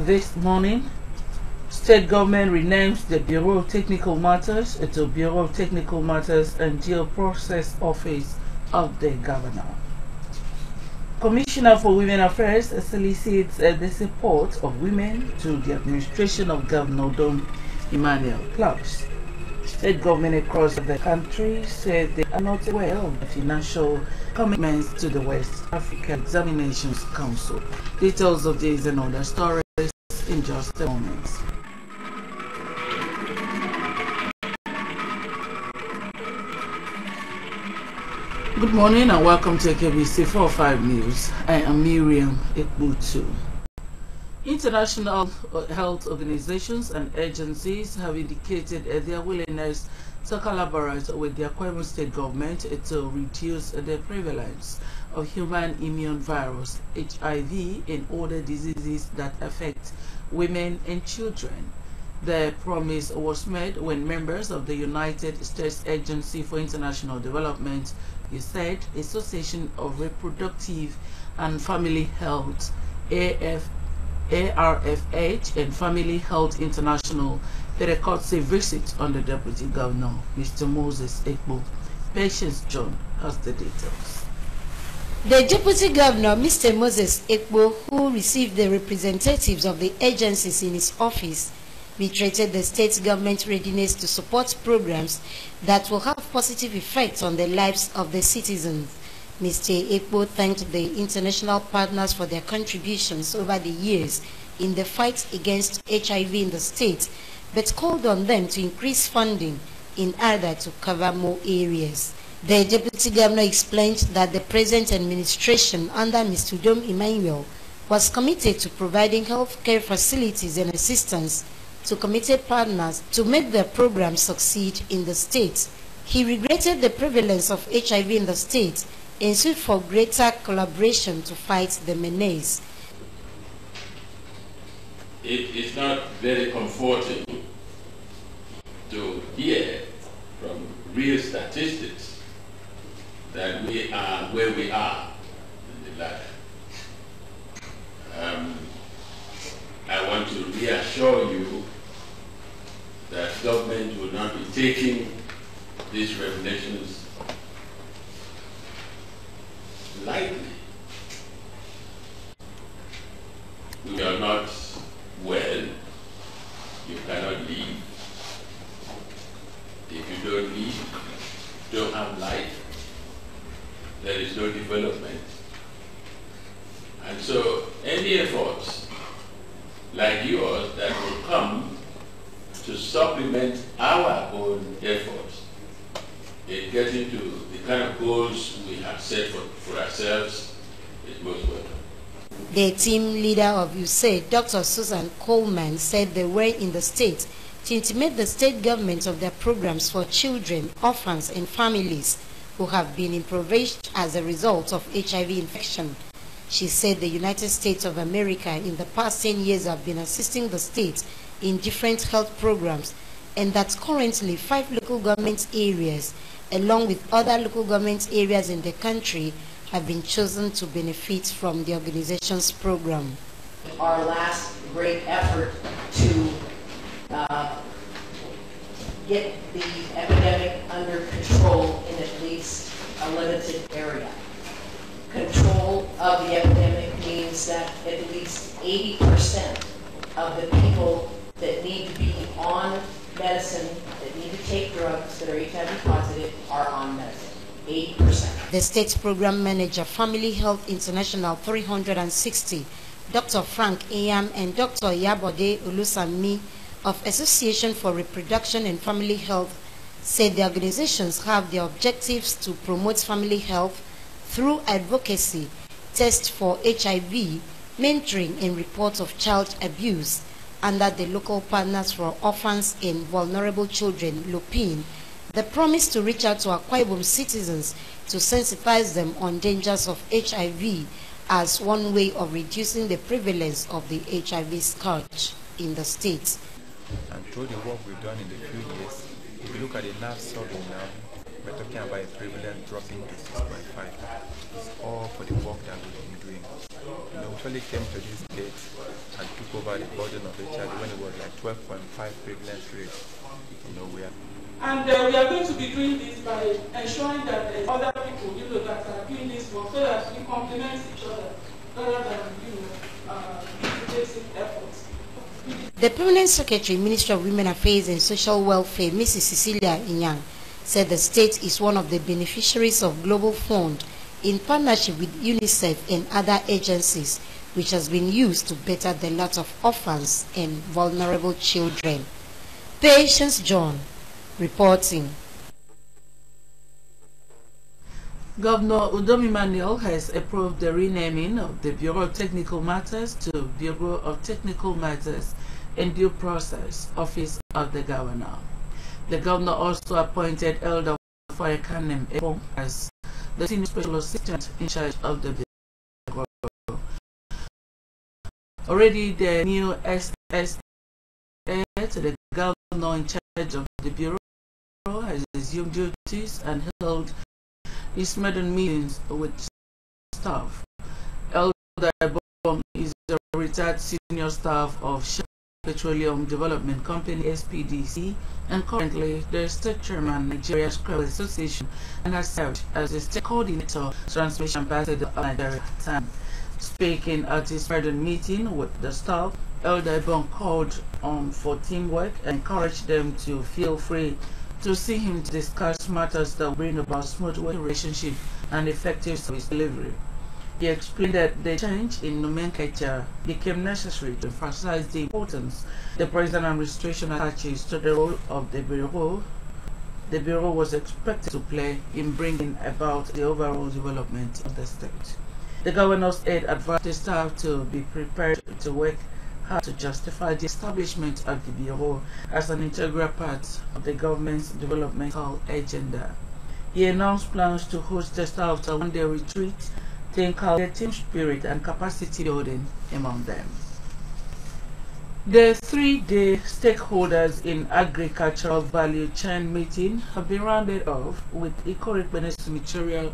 this morning, state government renames the Bureau of Technical Matters to Bureau of Technical Matters and Due Process Office of the Governor. Commissioner for Women Affairs solicits the support of women to the administration of Governor Dom Emmanuel Klaus. State government across the country said they are not aware of the financial commitments to the West Africa Examinations Council. Details of these and other stories in just a moment. Good morning and welcome to KBC 45 News. I am Miriam Ekbutu. International health organizations and agencies have indicated their willingness to collaborate with the Akwa Ibom state government to reduce the prevalence of human immune virus (HIV) and other diseases that affect women and children. The promise was made when members of the United States Agency for International Development, USAID, Association of Reproductive and Family Health, ARFH, and Family Health International paid a courtesy visit on the Deputy Governor, Mr. Moses Ekpo. Patience John has the details. The Deputy Governor, Mr. Moses Ekpo, who received the representatives of the agencies in his office, reiterated the state government's readiness to support programs that will have positive effects on the lives of the citizens. Mr. Ekpo thanked the international partners for their contributions over the years in the fight against HIV in the state, but called on them to increase funding in order to cover more areas. The Deputy Governor explained that the present administration under Mr. Dom Emmanuel was committed to providing health care facilities and assistance to committed partners to make the program succeed in the state. He regretted the prevalence of HIV in the state and sued for greater collaboration to fight the menace. It is not very comforting to hear from real statistics that we are where we are in the life. I want to reassure you that government will not be taking these revelations lightly. We are not well. You cannot leave. If you don't leave, you don't have life. There is no development. And so any efforts like yours that will come to supplement our own efforts in getting to the kind of goals we have set for ourselves is most welcome. The team leader of USAID, Dr. Susan Coleman, said they were in the state to intimate the state government of their programs for children, orphans, and families who have been impoverished as a result of HIV infection. She said the United States of America in the past 10 years have been assisting the states in different health programs, and that currently 5 local government areas, along with other local government areas in the country, have been chosen to benefit from the organization's program. Our last great effort to get the epidemic under control in at least a limited area. Control of the epidemic means that at least 80% of the people that need to be on medicine, that need to take drugs that are HIV positive, are on medicine. 80%. The state's program manager, Family Health International 360, Dr. Frank Eyam and Dr. Yabode Olusami of Association for Reproduction and Family Health said the organizations have the objectives to promote family health through advocacy, tests for HIV, mentoring and reports of child abuse under the local partners for orphans and vulnerable children, LOPIN. The promise to reach out to Akwa Ibom citizens to sensitize them on dangers of HIV as one way of reducing the prevalence of the HIV scourge in the state. And through the work we've done in the few years, if you look at the last survey now, we're talking about a prevalence dropping to 6.5. It's all for the work that we've been doing. You know, we actually came to this state and took over the burden of HIV when it was like 12.5 prevalence rate. You know, we are. And we are going to be doing this by ensuring that there's other people, that are doing this work so that we complement each other rather than, basic efforts. The Permanent Secretary, Ministry of Women Affairs and Social Welfare, Mrs. Cecilia Inyang, said the state is one of the beneficiaries of Global Fund in partnership with UNICEF and other agencies, which has been used to better the lot of orphans and vulnerable children. Patience John, reporting. Governor Udom Emmanuel has approved the renaming of the Bureau of Technical Matters to Bureau of Technical Matters and Due Process Office of the Governor. The governor also appointed Elder Foyekanem Epong as the Senior Special Assistant in charge of the Bureau. Already the new SSA to the governor in charge of the Bureau has assumed duties and held his maiden meetings with staff. Elder Epong is a retired senior staff of Shell Petroleum Development Company SPDC and currently the state chairman Nigeria Scrabble Association and has served as the state coordinator transmission ambassador of Nigeria at the time. Speaking at his maiden meeting with the staff, Elder Epong called on for teamwork and encouraged them to feel free to see him to discuss matters that bring about smooth working relationship and effective service delivery. He explained that the change in nomenclature became necessary to emphasize the importance the present administration attaches to the role of the Bureau. The Bureau was expected to play in bringing about the overall development of the state. The governor's aide advised the staff to be prepared to work hard to justify the establishment of the Bureau as an integral part of the government's developmental agenda. He announced plans to host the staff to a one-day retreat to inculcate team spirit and capacity building among them. The three-day stakeholders in agricultural value chain meeting have been rounded off, with Ikore Semeterial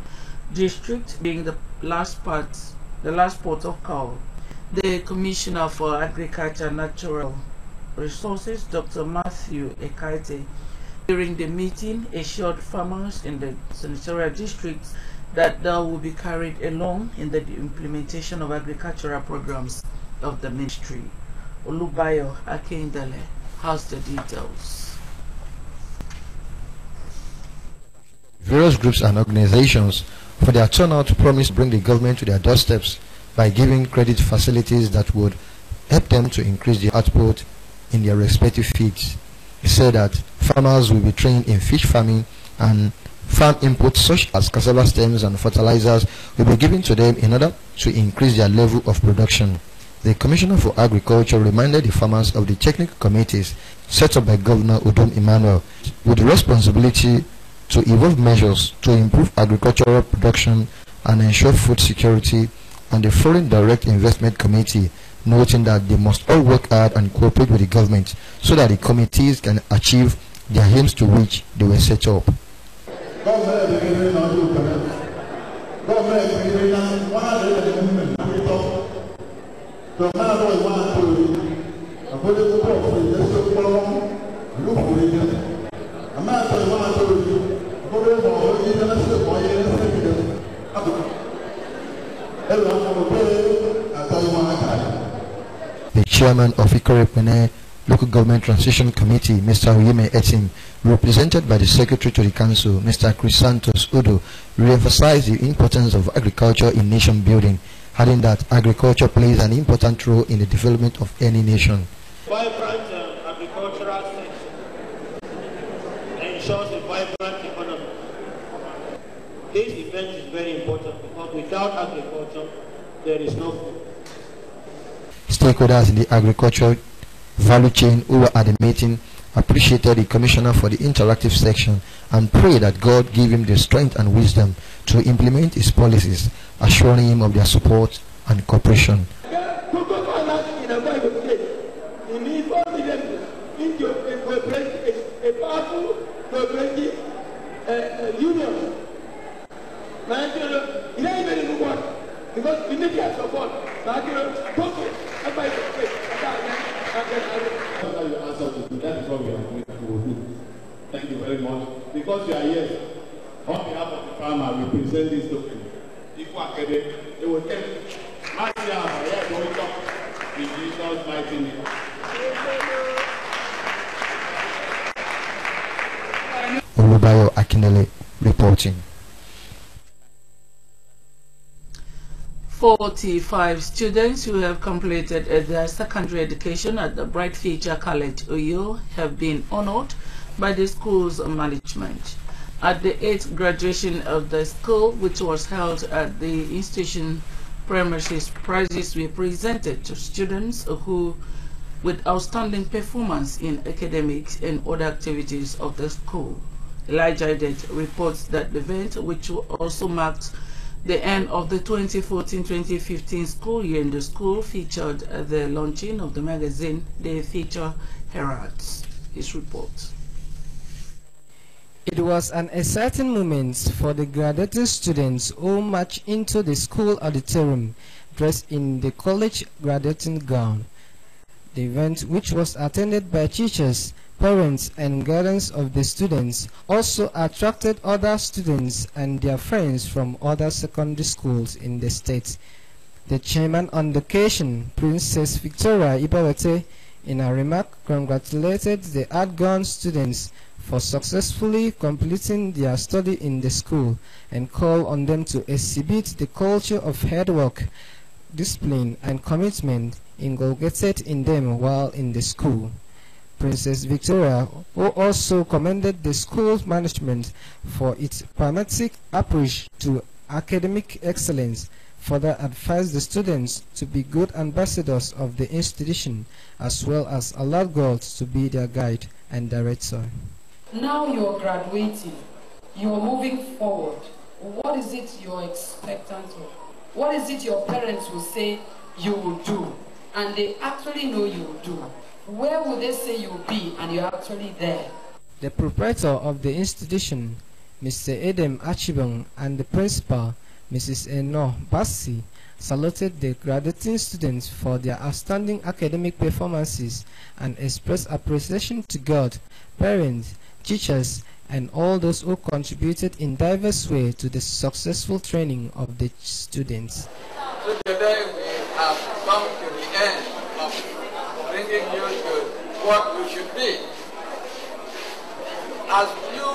District being the last port of call. The Commissioner for Agriculture and Natural Resources, Dr. Matthew Ekaite, during the meeting assured farmers in the senatorial districts that they will be carried along in the implementation of agricultural programs of the ministry. Olubayo Akindele has the details. Various groups and organizations for their turnout promised to bring the government to their doorsteps by giving credit facilities that would help them to increase their output in their respective fields. He said that farmers will be trained in fish farming, and farm inputs such as cassava stems and fertilizers will be given to them in order to increase their level of production. The Commissioner for Agriculture reminded the farmers of the technical committees set up by Governor Udom Emmanuel with the responsibility to evolve measures to improve agricultural production and ensure food security, and the Foreign Direct Investment Committee, noting that they must all work hard and cooperate with the government so that the committees can achieve their aims to which they were set up. The chairman of Ikore Local Government Transition Committee, Mr. Oyeme Etim, represented by the Secretary to the Council, Mr. Chris Santos Udo, re-emphasized the importance of agriculture in nation building, adding that agriculture plays an important role in the development of any nation. Vibrant agricultural sector ensures a vibrant economy. This event is very important because without agriculture, there is no food. Stakeholders in the agriculture value chain who were at the meeting appreciated the Commissioner for the interactive section and prayed that God give him the strength and wisdom to implement his policies, assuring him of their support and cooperation. union. Because we need your support. That is what we are going to do. Thank you very much. Because you are here, on behalf of the farmer, we present this document. If they will tell you, in Jesus' mighty name. Olubayo Akinele reporting. 45 students who have completed their secondary education at the Bright Future College, Uyo, have been honored by the school's management. At the 8th graduation of the school, which was held at the institution premises, prizes were presented to students who, with outstanding performance in academics and other activities of the school. Elijah Edet reports that the event, which also marked the end of the 2014-2015 school year in the school, featured the launching of the magazine, The Future Heralds. His report. It was an exciting moment for the graduating students who marched into the school auditorium dressed in the college graduating gown. The event, which was attended by teachers, parents and guardians of the students, also attracted other students and their friends from other secondary schools in the state. The chairman on the occasion, Princess Victoria Ibawete, in a remark congratulated the outgone students for successfully completing their study in the school and called on them to exhibit the culture of hard work, discipline and commitment inculcated in them while in the school. Princess Victoria, who also commended the school's management for its pragmatic approach to academic excellence, further advised the students to be good ambassadors of the institution, as well as allowed God to be their guide and director. Now you're graduating, you're moving forward. What is it you're expectant of? What is it your parents will say you will do, and they actually know you will do? Where would they say you'll be and you're actually there? The proprietor of the institution, Mr. Edem Achibong, and the principal, Mrs. Eno Bassi, saluted the graduating students for their outstanding academic performances and expressed appreciation to God, parents, teachers, and all those who contributed in diverse ways to the successful training of the students. So today we have come to the end of bringing you to what you should be. As you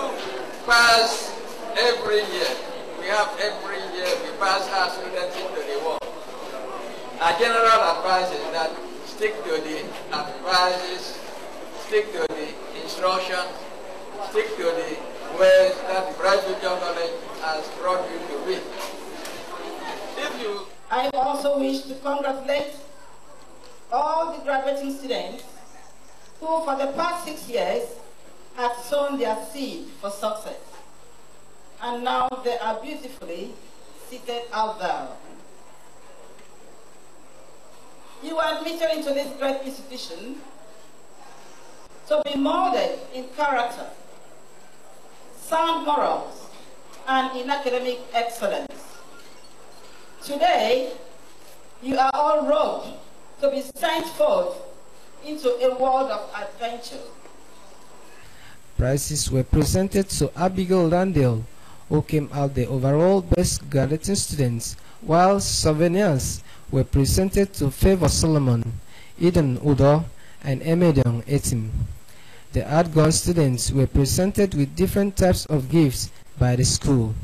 pass every year, we pass our students into the world. Our general advice is that stick to the advices, stick to the instructions, stick to the ways that the Bright Future College has brought you to be. I also wish to congratulate all the graduating students who for the past 6 years have sown their seed for success. And now they are beautifully seated out there. You were admitted into this great institution to be molded in character, sound morals, and in academic excellence. Today, you are all robed to be sent forth into a world of adventure. Prizes were presented to Abigail Landale, who came out the overall best graduating students, while souvenirs were presented to Favor Solomon, Eden Udo, and Emedion Etim. The outgone students were presented with different types of gifts by the school.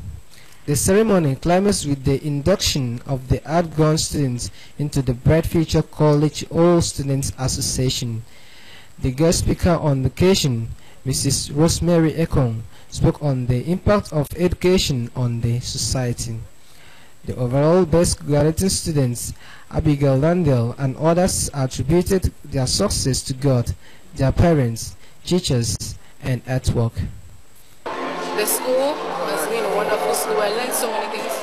The ceremony climaxed with the induction of the outgone students into the Bright Future College All Students Association. The guest speaker on the occasion, Mrs. Rosemary Ekong, spoke on the impact of education on the society. The overall best graduating students, Abigail Landale and others, attributed their success to God, their parents, teachers, and artwork. The school has been a wonderful school. I learned so many things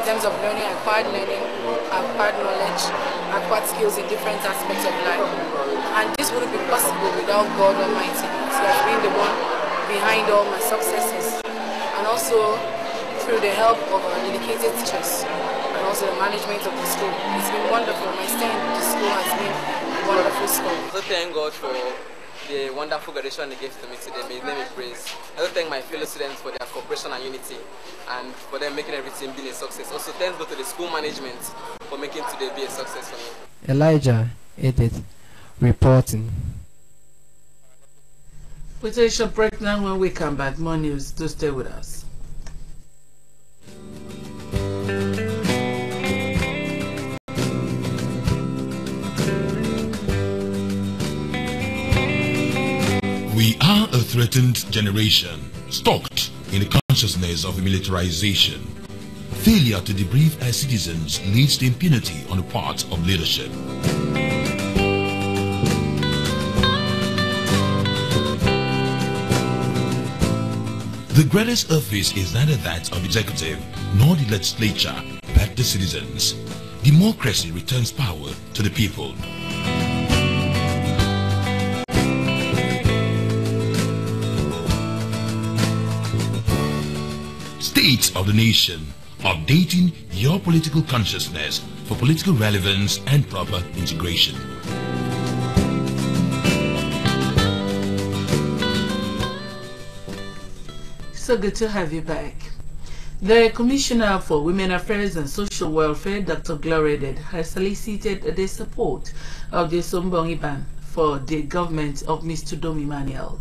in terms of learning, acquired knowledge, acquired skills in different aspects of life. And this wouldn't be possible without God Almighty. He has been the one behind all my successes, and also through the help of our dedicated teachers and also the management of the school. It's been wonderful. My stay in the school has been a wonderful school. So thank God for the wonderful graduation they gave to me today. May His name be praised. I also thank my fellow students for their cooperation and unity, and for them making everything be a success. Also thanks to the school management for making today be a success for me. Elijah Edith reporting. We'll take a short break now. When we come back, more news. Do stay with us. We are a threatened generation, stuck in the consciousness of militarization. Failure to debrief our citizens leads to impunity on the part of leadership. The greatest office is neither that of the executive nor the legislature, but the citizens. Democracy returns power to the people. State of the nation, updating your political consciousness for political relevance and proper integration. So good to have you back. The Commissioner for Women Affairs and Social Welfare, Dr. Gloria Edith, has solicited the support of the Sombongi Ban for the government of Mr. Dom Emmanuel.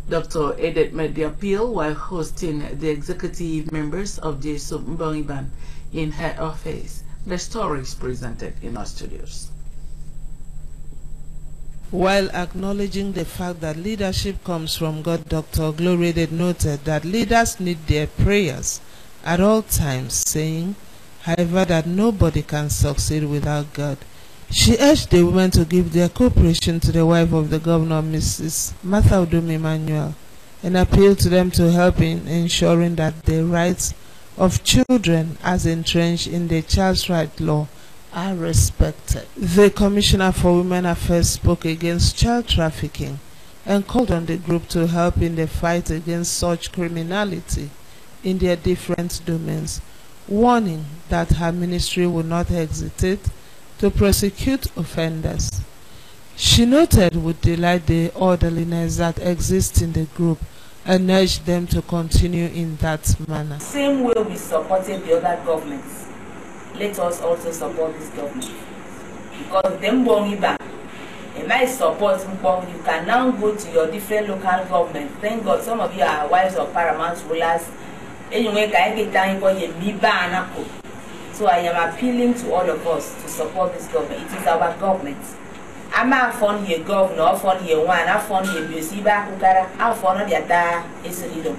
Dr. Edith made the appeal while hosting the executive members of the Sombongi Ban in her office. The story is presented in our studios. While acknowledging the fact that leadership comes from God, Dr. Gloria Edith noted that leaders need their prayers at all times, saying, however, that nobody can succeed without God. She urged the women to give their cooperation to the wife of the governor, Mrs. Martha Udom Emmanuel, and appealed to them to help in ensuring that the rights of children, as entrenched in the Child's Right Law, are respected. The Commissioner for Women Affairs spoke against child trafficking and called on the group to help in the fight against such criminality in their different domains, warning that her ministry will not hesitate to prosecute offenders. She noted with delight the orderliness that exists in the group and urged them to continue in that manner. Same way we supported the other governments, let us also support this government. Because them Bongiba, and my support, you can now go to your different local governments. Thank God some of you are wives of paramount rulers. So I am appealing to all of us to support this government. It is our government. I'm a fund here governor, fund here one, I fund here Musiba Kukara, I fund the Ada Esrido.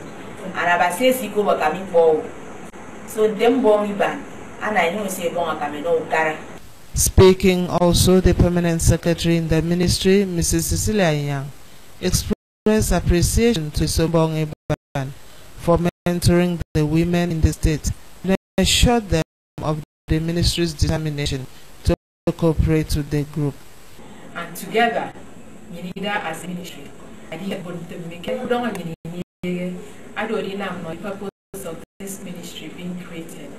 And I say Siko Wakami Paul. So them Bongiba. Speaking also, the Permanent Secretary in the Ministry, Mrs. Cecilia Young, expressed appreciation to Sombongi Ban for mentoring the women in the state and assured them of the Ministry's determination to cooperate with the group. And together, we need that as a ministry. I did the purpose of this ministry being created.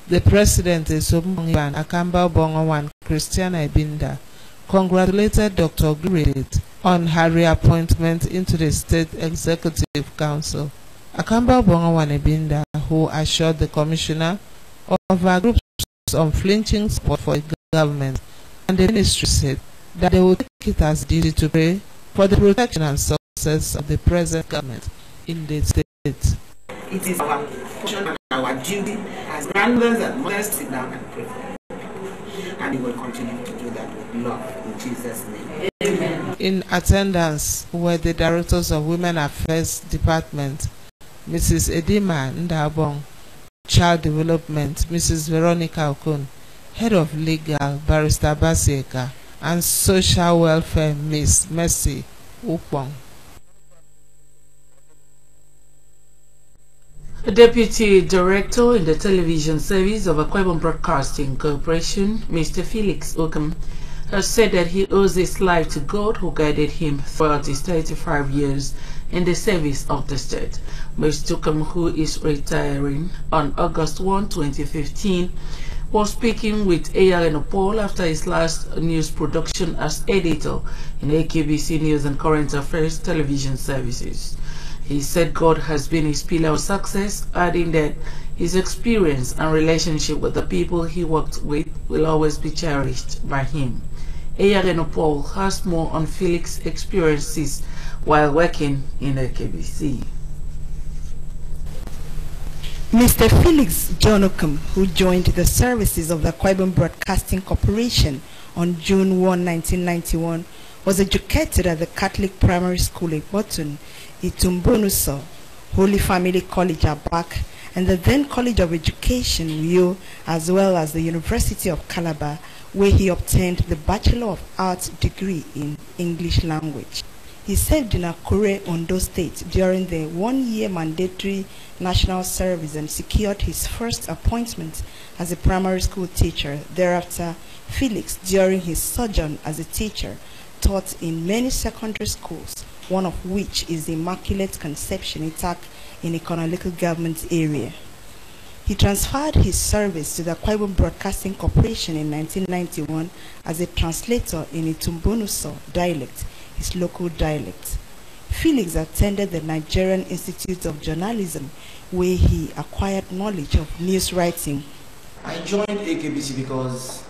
The President is Sombongi Ban Akamba Bongowan Christiana Ibinda congratulated Dr. Gloria Edith on her reappointment into the State Executive Council. Akamba Bongowan Ibinda, who assured the Commissioner of her group's unflinching support for the government, and the ministry said that they would take it as duty to pray for the protection and success of the present government in the state. It is our portion and our duty as grandmothers and mothers to sit down and pray. And we will continue to do that with love in Jesus' name. Amen. In attendance were the Directors of Women Affairs Department, Mrs. Edima Ndabong, Child Development, Mrs. Veronica Okun, Head of Legal, Barrister Basieka, and Social Welfare, Miss Mercy Upong. The Deputy Director in the Television Service of Akwa Ibom Broadcasting Corporation, Mr. Felix Okam, has said that he owes his life to God who guided him throughout his 35 years in the service of the state. Mr. Tukum, who is retiring on August 1, 2015, was speaking with ARN Paul after his last news production as editor in AKBC News and Current Affairs television services. He said God has been his pillar of success, adding that his experience and relationship with the people he worked with will always be cherished by him. ARN Paul has more on Felix's experiences while working in AKBC. Mr. Felix Jonokum, who joined the services of the Akwa Ibom Broadcasting Corporation on June 1, 1991, was educated at the Catholic Primary School in Botun, Itumbonuso, Holy Family College Abak, and the then College of Education, Uyo, as well as the University of Calabar, where he obtained the Bachelor of Arts degree in English language. He served in Akure, Ondo State during the one-year mandatory national service and secured his first appointment as a primary school teacher. Thereafter, Felix, during his sojourn as a teacher, taught in many secondary schools, one of which is the Immaculate Conception Itak in Ikona local government area. He transferred his service to the Akwa Ibom Broadcasting Corporation in 1991 as a translator in Itumbonuso dialect, his local dialect. Felix attended the Nigerian Institute of Journalism, where he acquired knowledge of news writing. I joined AKBC because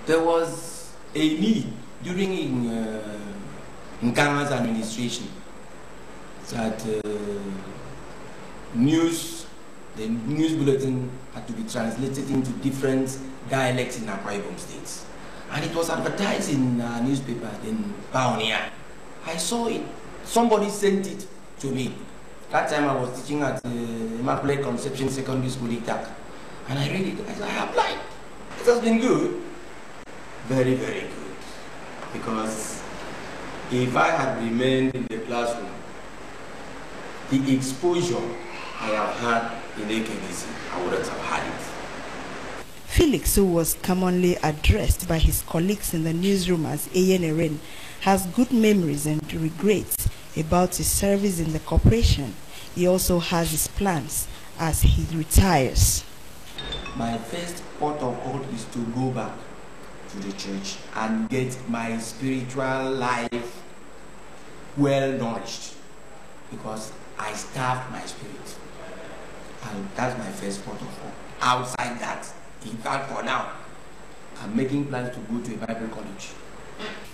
there was a need during Nkama's administration that the news bulletin had to be translated into different dialects in Akwa Ibom states. And it was advertised in a newspaper in Paonia. I saw it. Somebody sent it to me. That time I was teaching at Immaculate Conception Secondary School, Itak. And I read it. I applied. It has been good. Very, very good. Because if I had remained in the classroom, the exposure I have had in AKBC, I wouldn't have had it. Felix, who was commonly addressed by his colleagues in the newsroom as ANRN, has good memories and regrets about his service in the corporation. He also has his plans as he retires. My first port of call is to go back to the church and get my spiritual life well nourished, because I starved my spirit. And that's my first port of call. Outside that, in fact, for now, I'm making plans to go to a Bible college.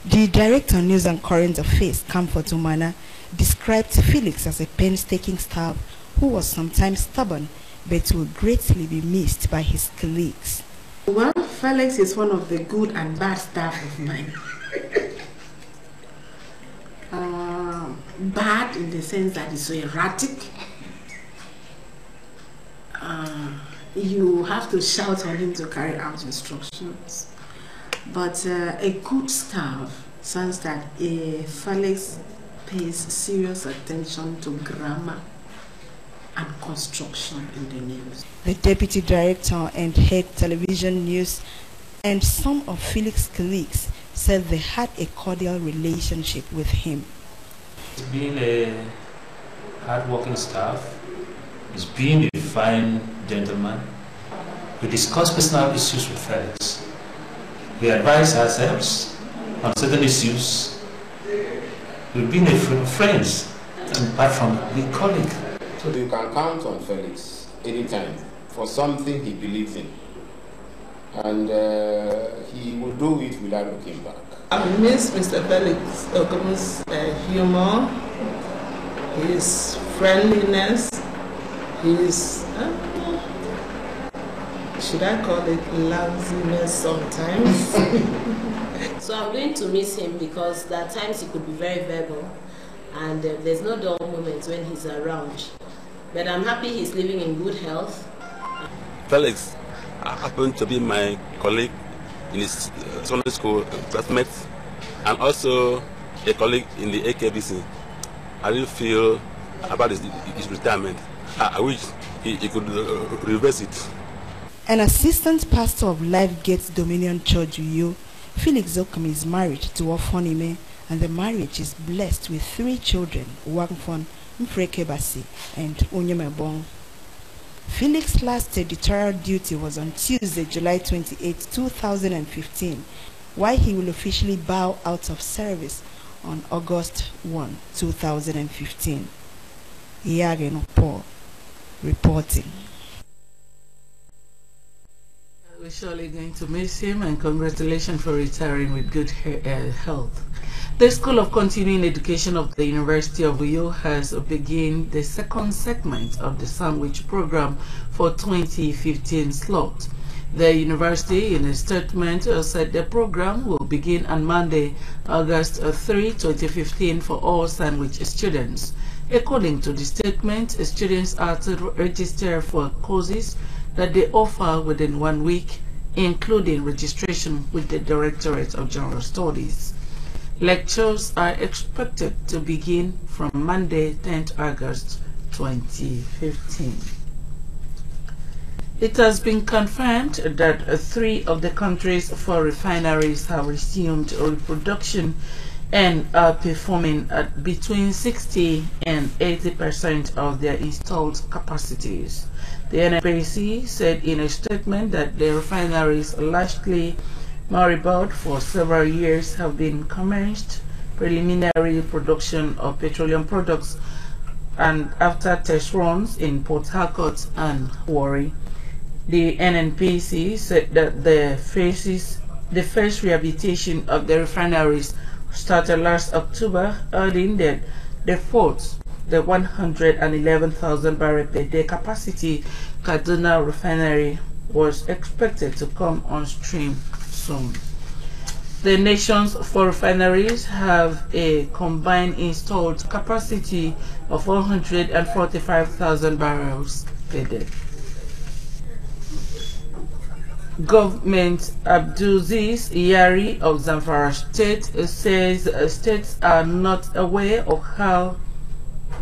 The Director of News and Current Affairs, Comfort Umana, described Felix as a painstaking staff who was sometimes stubborn but will greatly be missed by his colleagues. Well, Felix is one of the good and bad staff of mine. Bad in the sense that he's so erratic. You have to shout on him to carry out instructions. But a good staff sense that Felix pays serious attention to grammar and construction in the news. The Deputy Director and Head Television News and some of Felix's colleagues said they had a cordial relationship with him. He's been a hard-working staff. He's been a fine gentleman. We discuss personal issues with Felix. We advise ourselves on certain issues. We've been friends, and apart from a colleague. So you can count on Felix anytime for something he believes in. And he will do it without looking back. I miss Mr. Felix Okumun's humor, his friendliness, his, should I call it lousiness sometimes? So I'm going to miss him because there are times he could be very verbal and there's no dull moments when he's around. But I'm happy he's living in good health. Felix happened to be my colleague in his Sunday school classmate and also a colleague in the AKBC. I really feel about his retirement. I wish he could reverse it. An assistant pastor of Life Gates Dominion Church, Uyo, Felix Okum is married to Ofonime, and the marriage is blessed with 3 children, Wangfon, Mfrekebasi, and Onyemebong. Felix's last editorial duty was on Tuesday, July 28, 2015, while he will officially bow out of service on August 1, 2015. Iageno Paul reporting. We're surely going to miss him, and congratulations for retiring with good health. The School of Continuing Education of the University of Uyo has begun the second segment of the Sandwich Program for 2015 slot. The university, in a statement, said the program will begin on Monday, August 3, 2015 for all Sandwich students. According to the statement, students are to register for courses that they offer within 1 week, including registration with the Directorate of General Studies. Lectures are expected to begin from Monday, 10th August 2015. It has been confirmed that 3 of the country's 4 refineries have resumed reproduction and are performing at between 60 and 80% of their installed capacities. The NNPC said in a statement that the refineries, largely moribund for several years, have been commenced preliminary production of petroleum products, and after test runs in Port Harcourt and Warri. The NNPC said that the first rehabilitation of the refineries started last October, adding that the 111,000 barrel per day capacity Kaduna refinery was expected to come on stream soon. The nation's 4 refineries have a combined installed capacity of 145,000 barrels per day. Government Abdulaziz Yari of Zamfara State says states are not aware of how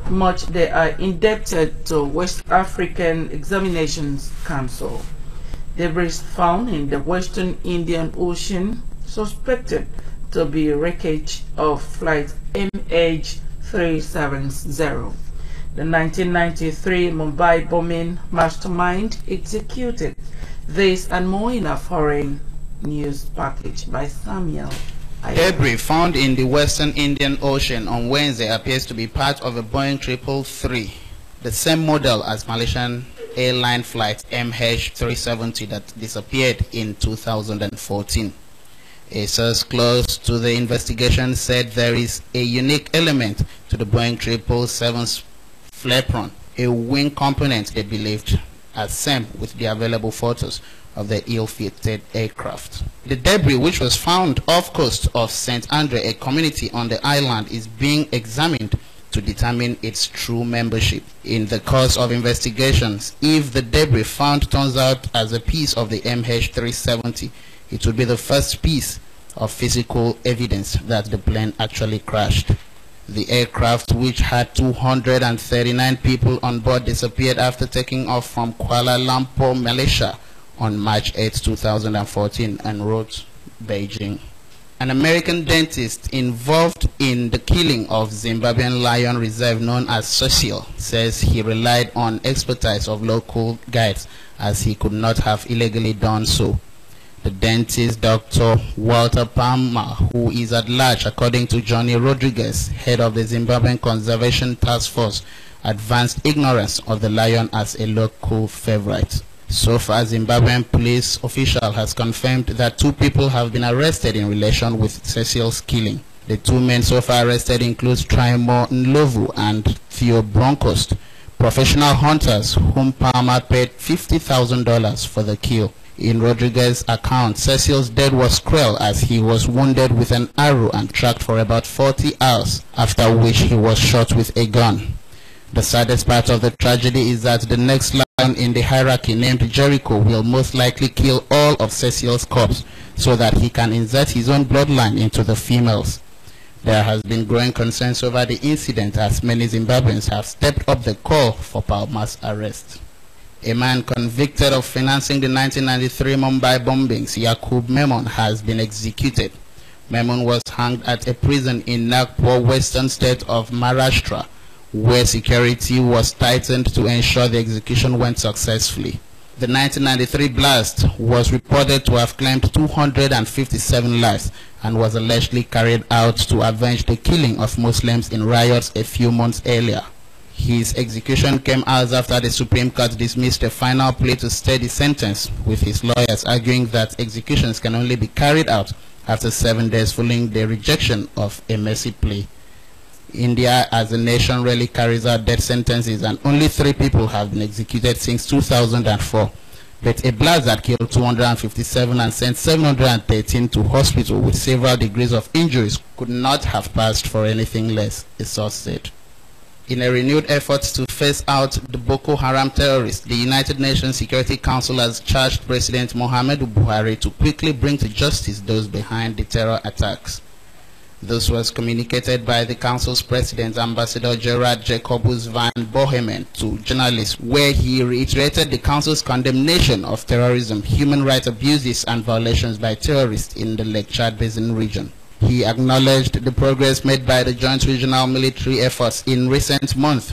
much they are indebted to West African Examinations Council. Debris found in the Western Indian Ocean suspected to be wreckage of flight MH370. The 1993 Mumbai bombing mastermind executed this and more in a foreign news package by Samuel. Debris found in the Western Indian Ocean on Wednesday appears to be part of a Boeing 777, the same model as Malaysian airline flight MH370 that disappeared in 2014. A source close to the investigation said there is a unique element to the Boeing 777's flaperon, a wing component they believed as same with the available photos of the ill-fitted aircraft. The debris, which was found off coast of St. Andre, a community on the island, is being examined to determine its true membership. In the course of investigations, if the debris found turns out as a piece of the MH370, it would be the first piece of physical evidence that the plane actually crashed. The aircraft, which had 239 people on board, disappeared after taking off from Kuala Lumpur, Malaysia on March 8, 2014 en route Beijing. An American dentist involved in the killing of Zimbabwean lion reserve known as Cecil says he relied on expertise of local guides as he could not have illegally done so. The dentist, Dr. Walter Palmer, who is at large, according to Johnny Rodriguez, head of the Zimbabwean Conservation Task Force, advanced ignorance of the lion as a local favorite. So far, Zimbabwean police official has confirmed that 2 people have been arrested in relation with Cecil's killing. The 2 men so far arrested include Trimo Ndlovu and Theo Bronkhorst, professional hunters whom Palmer paid $50,000 for the kill. In Rodriguez's account, Cecil's death was cruel as he was wounded with an arrow and tracked for about 40 hours, after which he was shot with a gun. The saddest part of the tragedy is that the next lion in the hierarchy, named Jericho, will most likely kill all of Cecil's corpse so that he can insert his own bloodline into the females. There has been growing concerns over the incident as many Zimbabweans have stepped up the call for Palmer's arrest. A man convicted of financing the 1993 Mumbai bombings, Yakub Memon, has been executed. Memon was hanged at a prison in Nagpur, western state of Maharashtra, where security was tightened to ensure the execution went successfully. The 1993 blast was reported to have claimed 257 lives and was allegedly carried out to avenge the killing of Muslims in riots a few months earlier. His execution came hours after the Supreme Court dismissed a final plea to stay the sentence, with his lawyers arguing that executions can only be carried out after 7 days following the rejection of a mercy plea. India as a nation rarely carries out death sentences, and only 3 people have been executed since 2004. But a blast that killed 257 and sent 713 to hospital with several degrees of injuries could not have passed for anything less, a source said. In a renewed effort to phase out the Boko Haram terrorists, the United Nations Security Council has charged President Muhammadu Buhari to quickly bring to justice those behind the terror attacks. This was communicated by the Council's President, Ambassador Gerard Jacobus van Bohemen, to journalists, where he reiterated the Council's condemnation of terrorism, human rights abuses and violations by terrorists in the Lake Chad Basin region. He acknowledged the progress made by the joint regional military efforts in recent months,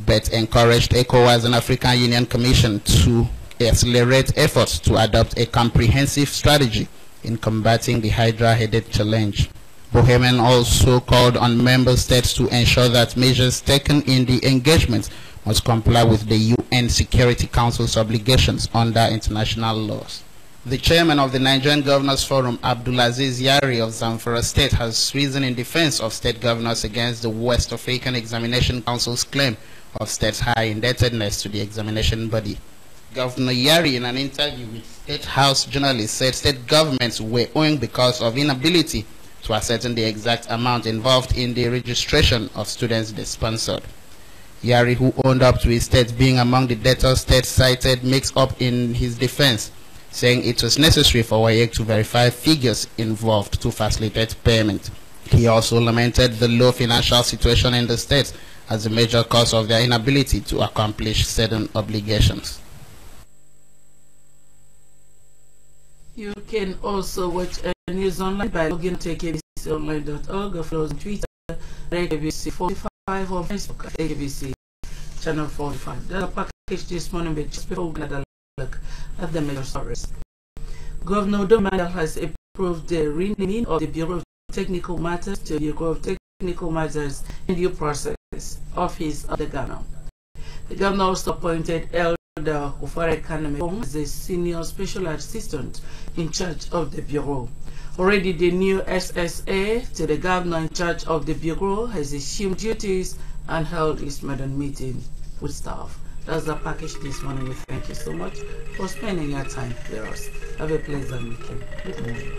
but encouraged ECOWAS and African Union Commission to accelerate efforts to adopt a comprehensive strategy in combating the Hydra-headed challenge. Bohemen also called on member states to ensure that measures taken in the engagement must comply with the UN Security Council's obligations under international laws. The chairman of the Nigerian Governors Forum, Abdulaziz Yari of Zamfara State, has risen in defense of state governors against the West African Examination Council's claim of states' high indebtedness to the examination body. Governor Yari, in an interview with State House journalists, said state governments were owing because of inability to ascertain the exact amount involved in the registration of students they sponsored. Yari, who owned up to his state being among the debtors states cited, makes up in his defense, saying it was necessary for WAEC to verify figures involved to facilitate payment. He also lamented the low financial situation in the states as a major cause of their inability to accomplish certain obligations. You can also watch news online by logging to akbconline.org or follow on Twitter at AKBC45 or Facebook at AKBC Channel 45. There's a package this morning, but just before we look at the major stories. Governor Domandal has approved the renaming of the Bureau of Technical Matters to the Bureau of Technical Matters in due process office of the governor. The governor also appointed Elder Ufare Kaname as the senior special assistant in charge of the bureau. Already the new SSA to the governor in charge of the bureau has assumed duties and held his maiden meeting with staff. That's the package this morning. We thank you so much for spending your time with us. Have a pleasant weekend. Good morning.